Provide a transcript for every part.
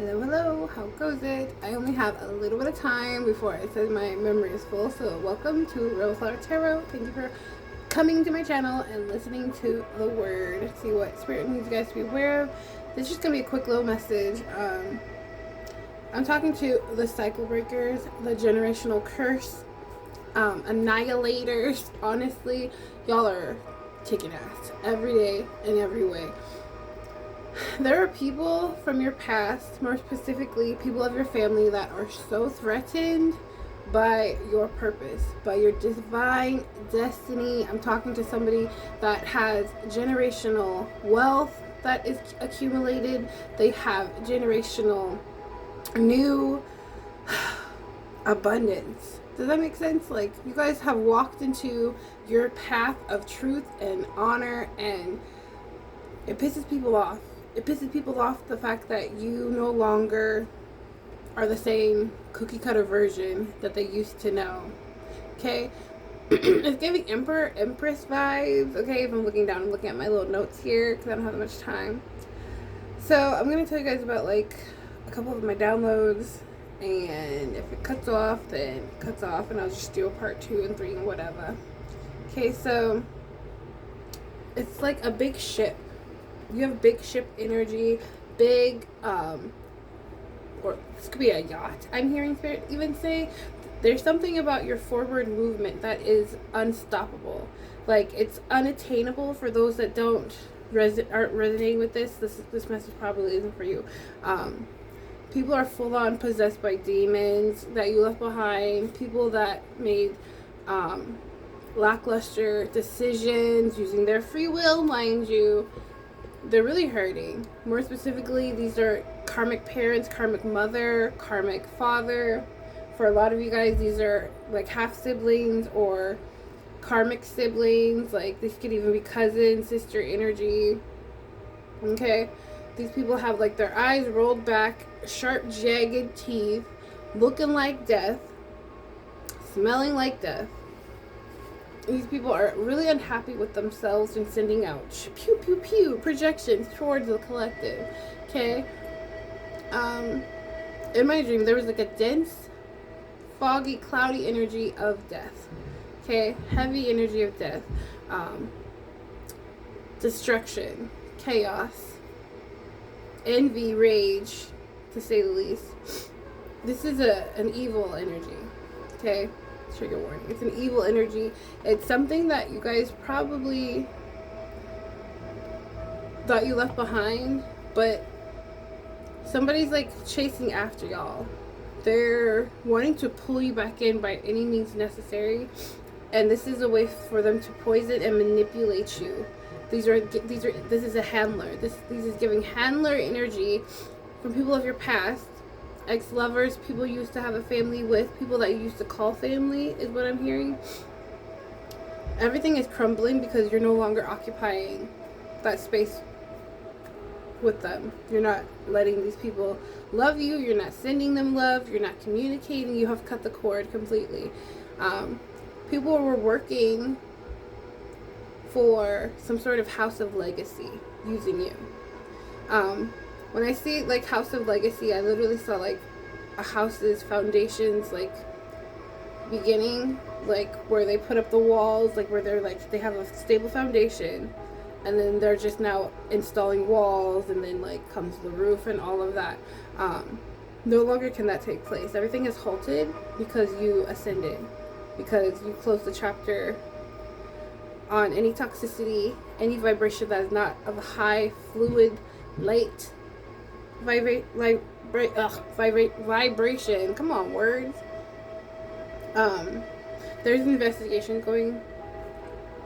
Hello, how goes it? I only have a little bit of time before it says my memory is full, so welcome to Roseflower Tarot. Thank you for coming to my channel and listening to the word. See what spirit needs you guys to be aware of. This is just going to be a quick little message. I'm talking to the cycle breakers, the generational curse, annihilators. Honestly, y'all are kicking ass every day in every way. There are people from your past, more specifically people of your family, that are so threatened by your purpose, by your divine destiny. I'm talking to somebody that has generational wealth that is accumulated. They have generational new abundance. Does that make sense? Like, you guys have walked into your path of truth and honor, and it pisses people off. It pisses people off the fact that you no longer are the same cookie cutter version that they used to know. Okay? It's giving Emperor, Empress vibes. Okay, if I'm looking down, I'm looking at my little notes here because I don't have that much time. So I'm going to tell you guys about like a couple of my downloads, and if it cuts off, then it cuts off, and I'll just do a part 2 and 3 and whatever. Okay, so it's like a big ship. You have big ship energy, big, or this could be a yacht. I'm hearing spirit even say there's something about your forward movement that is unstoppable. Like, it's unattainable for those that aren't resonating with this. This message probably isn't for you. People are full on possessed by demons that you left behind. People that made lackluster decisions using their free will, mind you. They're really hurting. More specifically, these are karmic parents, karmic mother, karmic father. For a lot of you guys, these are like half siblings or karmic siblings. Like, this could even be cousin, sister energy. Okay? These people have like their eyes rolled back, sharp, jagged teeth, looking like death, smelling like death. These people are really unhappy with themselves and sending out pew pew pew projections towards the collective. Okay. In my dream there was like a dense, foggy, cloudy energy of death. Okay, heavy energy of death, destruction, chaos, envy, rage, to say the least. This is an evil energy. Okay. Trigger warning. It's an evil energy. It's something that you guys probably thought you left behind, but somebody's like chasing after y'all. They're wanting to pull you back in by any means necessary, and this is a way for them to poison and manipulate you. This is a handler. This is giving handler energy from people of your past. Ex-lovers, people you used to have a family with, people that you used to call family, is what I'm hearing. Everything is crumbling because you're no longer occupying that space with them. You're not letting these people love you. You're not sending them love. You're not communicating. You have cut the cord completely. People were working for some sort of house of legacy using you. When I see like house of legacy, I literally saw like a house's foundations like beginning, like where they put up the walls, like where they're like they have a stable foundation, and then they're just now installing walls, and then like comes the roof and all of that. No longer can that take place. Everything is halted because you ascended, because you closed the chapter on any toxicity, any vibration that is not of a high fluid, light vibration. Come on, words. There's an investigation going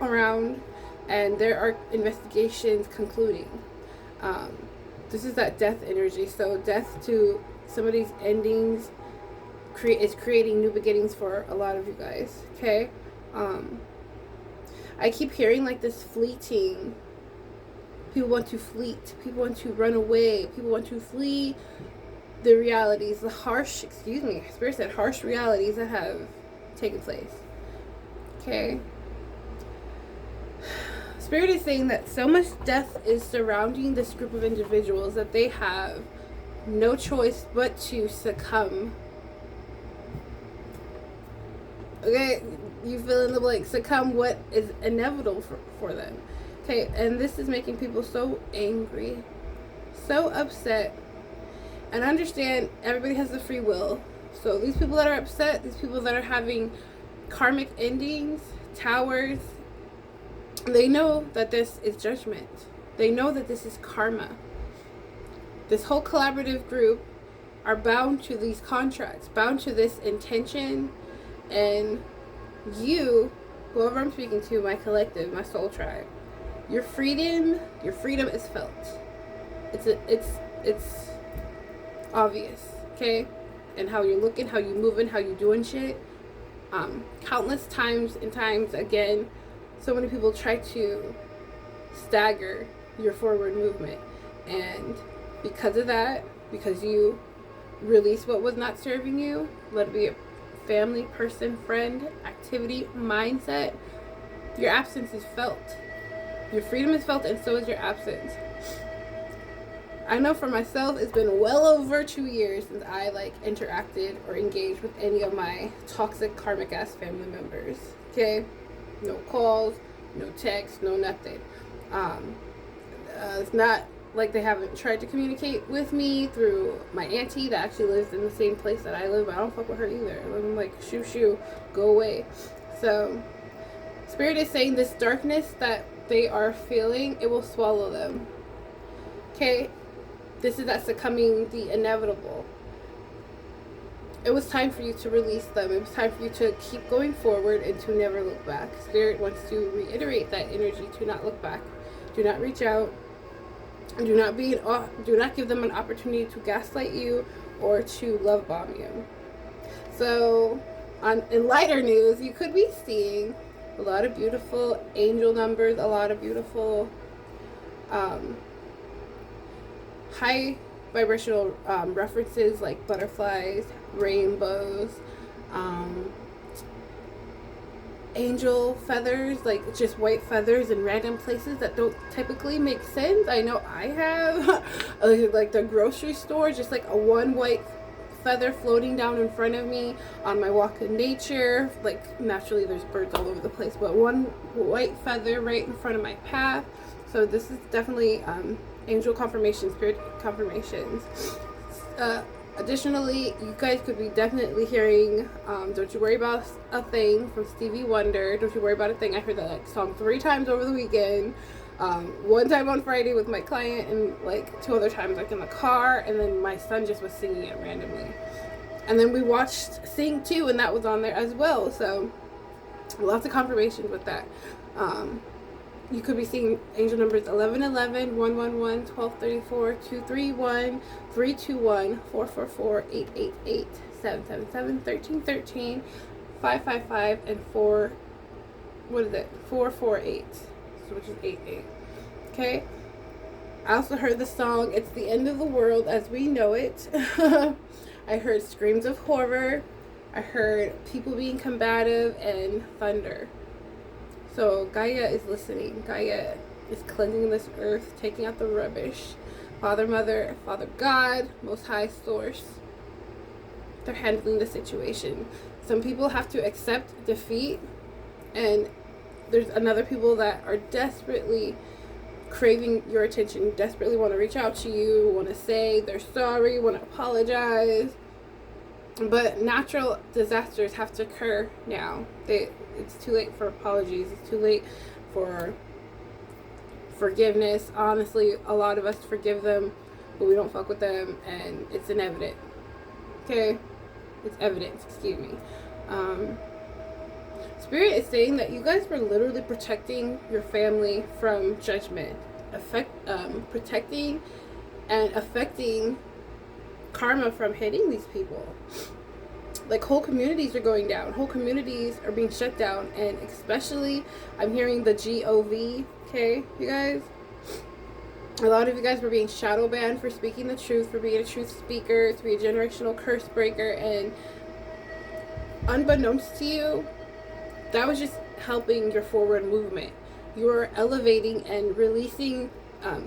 around, and there are investigations concluding. This is that death energy. So death to somebody's endings is creating new beginnings for a lot of you guys. Okay. I keep hearing like this fleeting. People want to fleet. People want to run away. People want to flee the realities, the harsh, Spirit said harsh realities that have taken place. Okay. Spirit is saying that so much death is surrounding this group of individuals that they have no choice but to succumb. Okay, you fill in the blank. Succumb what is inevitable for them. Okay, and this is making people so angry, so upset. And understand, everybody has the free will. So these people that are upset, these people that are having karmic endings, towers, they know that this is judgment. They know that this is karma. This whole collaborative group are bound to these contracts, bound to this intention. And you, whoever I'm speaking to, my collective, my soul tribe, your freedom is felt. It's obvious, okay? And how you're looking, how you moving, how you doing shit. Countless times and times again, so many people try to stagger your forward movement. And because of that, because you release what was not serving you, let it be a family, person, friend, activity, mindset, your absence is felt. Your freedom is felt, and so is your absence. I know for myself, it's been well over 2 years since I interacted or engaged with any of my toxic karmic ass family members. Okay, no calls, no texts, no nothing. It's not like they haven't tried to communicate with me through my auntie that actually lives in the same place that I live. I don't fuck with her either. I'm like, shoo, go away. So Spirit is saying this darkness that they are feeling, it will swallow them. Okay, this is that succumbing the inevitable. It was time for you to release them. It was time for you to keep going forward and to never look back. Spirit wants to reiterate that energy to not look back. Do not reach out. Do not give them an opportunity to gaslight you or to love bomb you. So, in lighter news, you could be seeing a lot of beautiful angel numbers, a lot of beautiful high vibrational references like butterflies, rainbows, angel feathers, like just white feathers in random places that don't typically make sense. I know I have like the grocery store, just like a one white feather floating down in front of me on my walk in nature. Like naturally there's birds all over the place, but one white feather right in front of my path. So this is definitely angel confirmation, spirit confirmations. Additionally, you guys could be definitely hearing Don't You Worry About a Thing from Stevie Wonder. Don't You Worry About a Thing. I heard that song 3 times over the weekend. One time on Friday with my client, and 2 other times in the car, and then my son just was singing it randomly. And then we watched Sing 2, and that was on there as well. So lots of confirmations with that. You could be seeing angel numbers 1111, 111, 1234, 231, 321, 444, 888, 777, 1313, 555, and 448, which is 88. Okay? I also heard the song It's the End of the World as We Know It. I heard screams of horror. I heard people being combative and thunder. So Gaia is listening. Gaia is cleansing this earth, taking out the rubbish. Father, Mother, Father God, Most High Source, they're handling the situation. Some people have to accept defeat, and there's another people that are desperately craving your attention, desperately want to reach out to you, want to say they're sorry, want to apologize. But natural disasters have to occur now. It's too late for apologies. It's too late for forgiveness. Honestly, a lot of us forgive them, but we don't fuck with them, and it's evident. Okay? It's evidence, excuse me. Spirit is saying that you guys were literally protecting your family from judgment. Protecting and affecting karma from hitting these people. Whole communities are going down. Whole communities are being shut down. And especially, I'm hearing the GOV. Okay, you guys? A lot of you guys were being shadow banned for speaking the truth, for being a truth speaker, to be a generational curse breaker. And unbeknownst to you, that was just helping your forward movement. You're elevating and releasing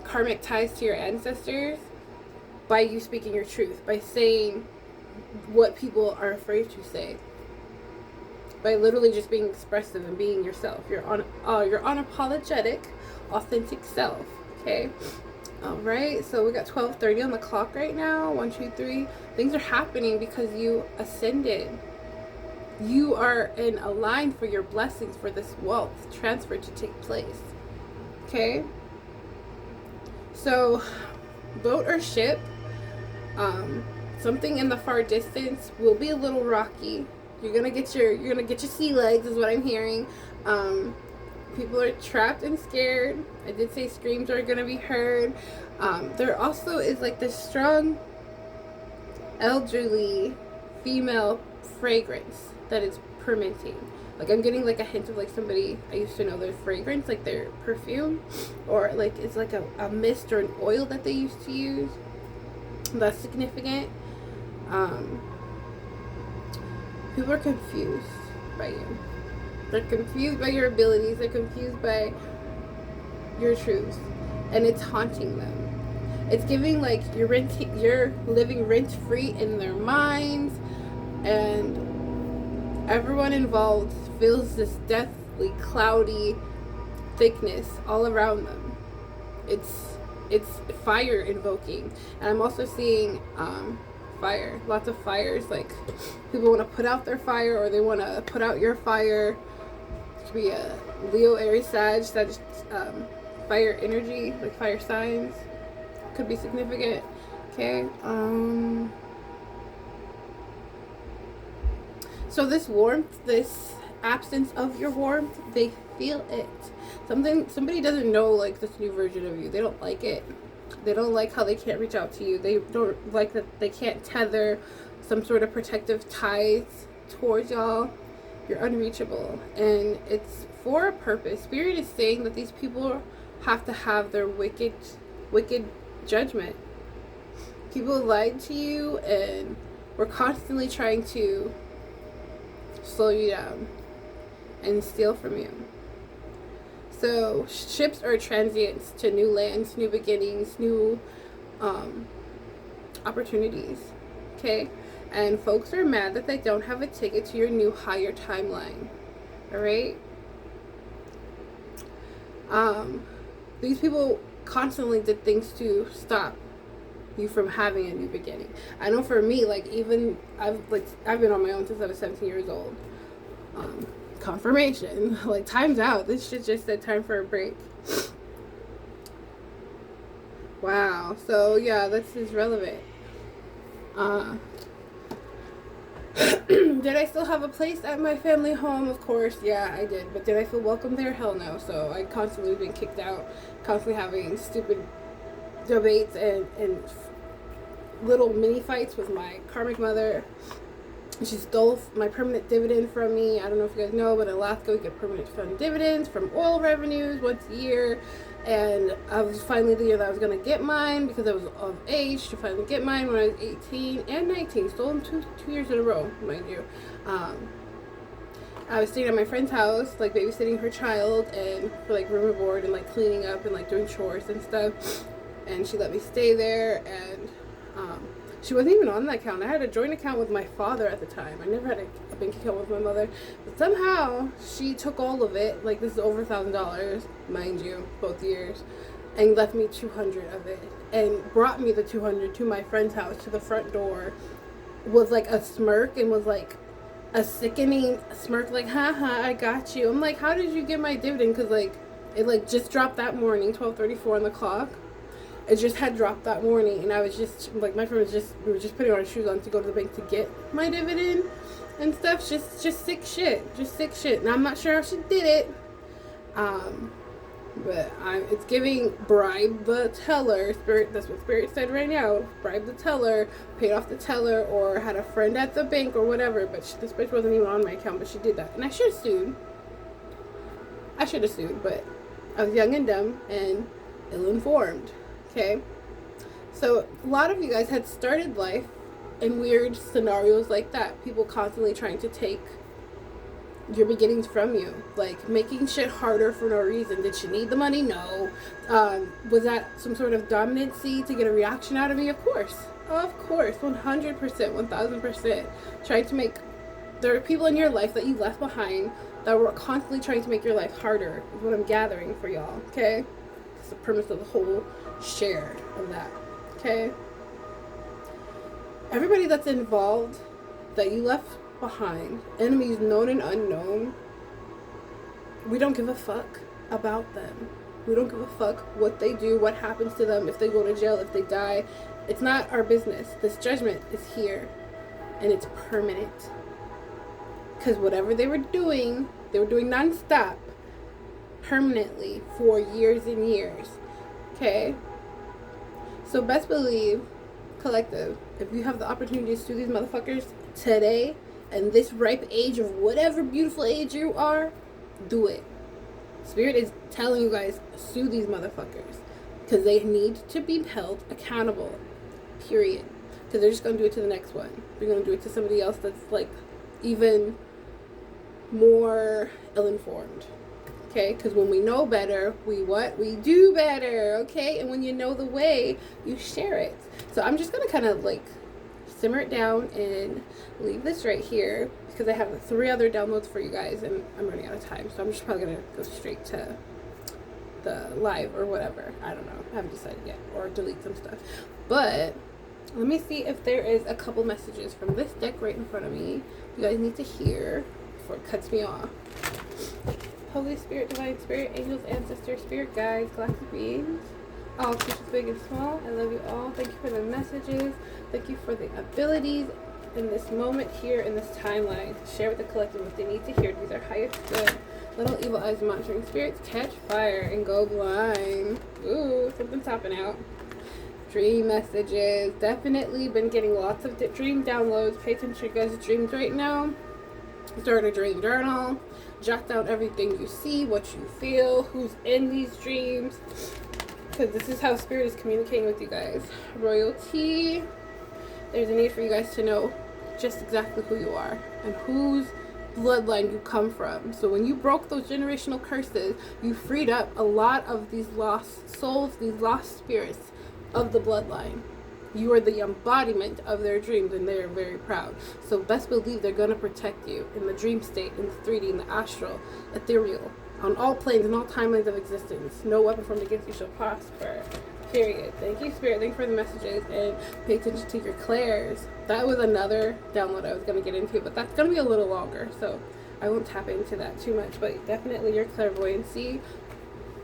karmic ties to your ancestors by you speaking your truth, by saying what people are afraid to say, by literally just being expressive and being yourself, your unapologetic, authentic self. Okay. All right. So we got 12:30 on the clock right now. 1, 2, 3. Things are happening because you ascended. You are in a line for your blessings, for this wealth transfer to take place. Okay. So, boat or ship, something in the far distance will be a little rocky. You're gonna get your sea legs, is what I'm hearing. People are trapped and scared. I did say screams are gonna be heard. There also is like this strong, elderly, female fragrance that is permitting. Like I'm getting like a hint of like somebody I used to know, their fragrance, like their perfume, or like it's like a mist or an oil that they used to use. That's significant. People are confused by you. They're confused by your abilities. They're confused by your truth, and it's haunting them. It's giving like you're living rent-free in their minds, and everyone involved feels this deathly, cloudy thickness all around them. It's fire invoking, and I'm also seeing fire, lots of fires. Like people want to put out their fire, or they want to put out your fire. It could be a Leo, Aries, Sag, fire energy, like fire signs. Could be significant. Okay. So this warmth, this absence of your warmth, they feel it. Somebody doesn't know like this new version of you. They don't like it. They don't like how they can't reach out to you. They don't like that they can't tether some sort of protective ties towards y'all. You're unreachable, and it's for a purpose. Spirit is saying that these people have to have their wicked judgment. People lied to you and were constantly trying to slow you down and steal from you. So ships are transients to new lands, new beginnings, new opportunities. Okay. And folks are mad that they don't have a ticket to your new higher timeline. Alright? These people constantly did things to stop you from having a new beginning. I know for me, like even I've been on my own since I was 17 years old. Confirmation. Like time's out. This shit just said time for a break. Wow. So yeah, this is relevant. Did I still have a place at my family home? Of course, yeah, I did. But did I feel welcome there? Hell no. So I constantly been kicked out, constantly having stupid debates and little mini fights with my karmic mother. She stole my permanent dividend from me. I don't know if you guys know, but in Alaska we get permanent fund dividends from oil revenues once a year. And I was finally the year that I was going to get mine because I was of age to finally get mine when I was 18 and 19. Stolen two years in a row, mind you. I was staying at my friend's house, like babysitting her child and for like room and board and like cleaning up and like doing chores and stuff. And she let me stay there, and she wasn't even on that account. I had a joint account with my father at the time. I never had a bank account with my mother. But somehow, she took all of it. Like, this is over $1,000, mind you, both years. And left me $200 of it. And brought me the $200 to my friend's house, to the front door. Was like a smirk, and was like a sickening smirk. Like, haha, I got you. I'm like, how did you get my dividend? Because, like, it, like, just dropped that morning, 12:34 on the clock. It just had dropped that morning, and I was just, like, my friend was we were just putting our shoes on to go to the bank to get my dividend and stuff. Just sick shit. Just sick shit. And I'm not sure how she did it. But it's giving bribe the teller. Spirit, that's what Spirit said right now. Bribe the teller, paid off the teller, or had a friend at the bank or whatever. But this bitch wasn't even on my account, but she did that. And I should have sued. But I was young and dumb and ill-informed. Okay, so a lot of you guys had started life in weird scenarios like that. People constantly trying to take your beginnings from you. Like, making shit harder for no reason. Did she need the money? No. Was that some sort of dominancy to get a reaction out of me? Of course. Of course. 100%. 1000%. Trying to make... There are people in your life that you left behind that were constantly trying to make your life harder, is what I'm gathering for y'all, okay? It's the premise of the whole share of that, okay? Everybody that's involved that you left behind, enemies known and unknown, we don't give a fuck about them. We don't give a fuck what they do, what happens to them, if they go to jail, if they die. It's not our business. This judgment is here, and it's permanent. Because whatever they were doing nonstop, permanently, for years and years. Okay? So best believe, collective, if you have the opportunity to sue these motherfuckers today, and this ripe age of whatever beautiful age you are, do it. Spirit is telling you guys, sue these motherfuckers. Because they need to be held accountable. Period. Because they're just going to do it to the next one. They're going to do it to somebody else that's, like, even more ill-informed. Okay? Because when we know better, we do better. Okay? And when you know the way, you share it. So I'm just going to kind of, like, simmer it down and leave this right here, because I have 3 other downloads for you guys, and I'm running out of time. So I'm just probably going to go straight to the live or whatever. I don't know. I haven't decided yet. Or delete some stuff. But let me see if there is a couple messages from this deck right in front of me you guys need to hear before it cuts me off. Holy Spirit, Divine Spirit, Angels, Ancestor, Spirit Guides, Galactic Beings, all creatures big and small, I love you all. Thank you for the messages. Thank you for the abilities in this moment here in this timeline. Share with the collective what they need to hear. These are highest good. Little evil eyes monitoring spirits catch fire and go blind. Ooh, something's happening out. Dream messages. Definitely been getting lots of dream downloads. Pay attention to your guys' dreams right now. Start a dream journal. Jot down everything you see, what you feel, who's in these dreams. Because this is how Spirit is communicating with you guys. Royalty. There's a need for you guys to know just exactly who you are and whose bloodline you come from. So when you broke those generational curses, you freed up a lot of these lost souls, these lost spirits of the bloodline. You are the embodiment of their dreams, and they are very proud. So best believe they're going to protect you in the dream state, in the 3D, in the astral, ethereal, on all planes and all timelines of existence. No weapon formed against you shall prosper. Period. Thank you, Spirit. Thank you for the messages, and pay attention to your clairs. That was another download I was going to get into, but that's going to be a little longer, so I won't tap into that too much. But definitely your clairvoyancy,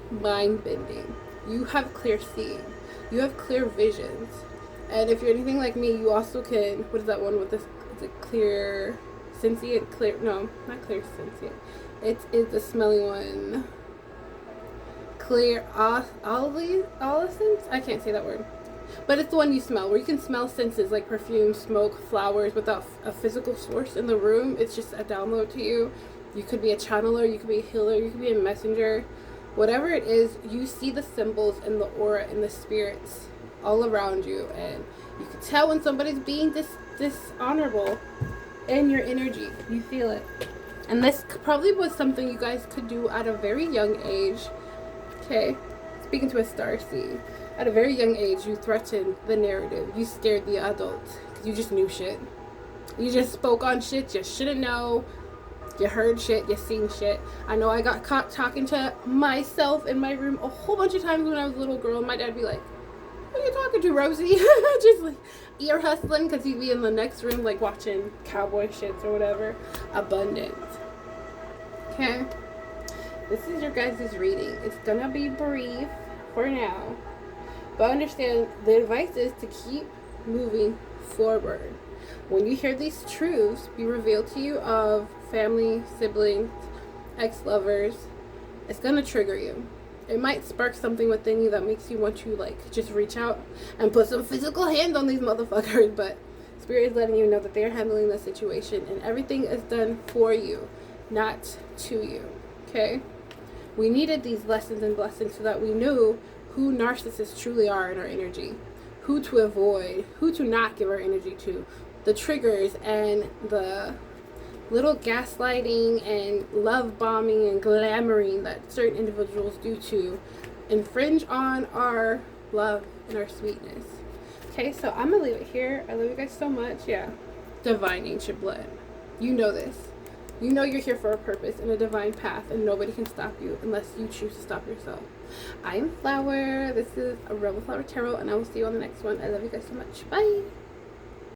mind bending. You have clear seeing. You have clear visions. And if you're anything like me, you also can, what is that one with this, is it clear sentient? Clear, no, not clear sentient. It is the smelly one. Clear olescence? I can't say that word. But it's the one you smell, where you can smell senses like perfume, smoke, flowers without a physical source in the room. It's just a download to you. You could be a channeler, you could be a healer, you could be a messenger. Whatever it is, you see the symbols and the aura and the spirits all around you, and you can tell when somebody's being dishonorable in your energy. You feel it. And this probably was something you guys could do at a very young age. Okay, speaking to a starseed, at a very young age, you threatened the narrative. You scared the adults because you just knew shit. You just spoke on shit you shouldn't know. You heard shit, you seen shit. I know I got caught talking to myself in my room a whole bunch of times when I was a little girl, and my dad would be like, "Who are you talking to, Rosie?" Just like ear hustling, because he'd be in the next room like watching cowboy shits or whatever. Abundance. Okay, this is your guys' reading. It's gonna be brief for now, but understand the advice is to keep moving forward. When you hear these truths be revealed to you of family, siblings, ex-lovers, it's gonna trigger you. It might spark something within you that makes you want to like just reach out and put some physical hands on these motherfuckers, but Spirit is letting you know that they're handling the situation and everything is done for you, not to you. Okay? We needed these lessons and blessings so that we knew who narcissists truly are in our energy, who to avoid, who to not give our energy to, the triggers and the little gaslighting and love bombing and glamoring that certain individuals do to infringe on our love and our sweetness. Okay, so I'm gonna leave it here. I love you guys so much. Yeah, divine ancient blood. You know this. You know you're here for a purpose and a divine path, and nobody can stop you unless you choose to stop yourself. I am Flower. This is a Rebel Flower Tarot, and I will see you on the next one. I love you guys so much. Bye.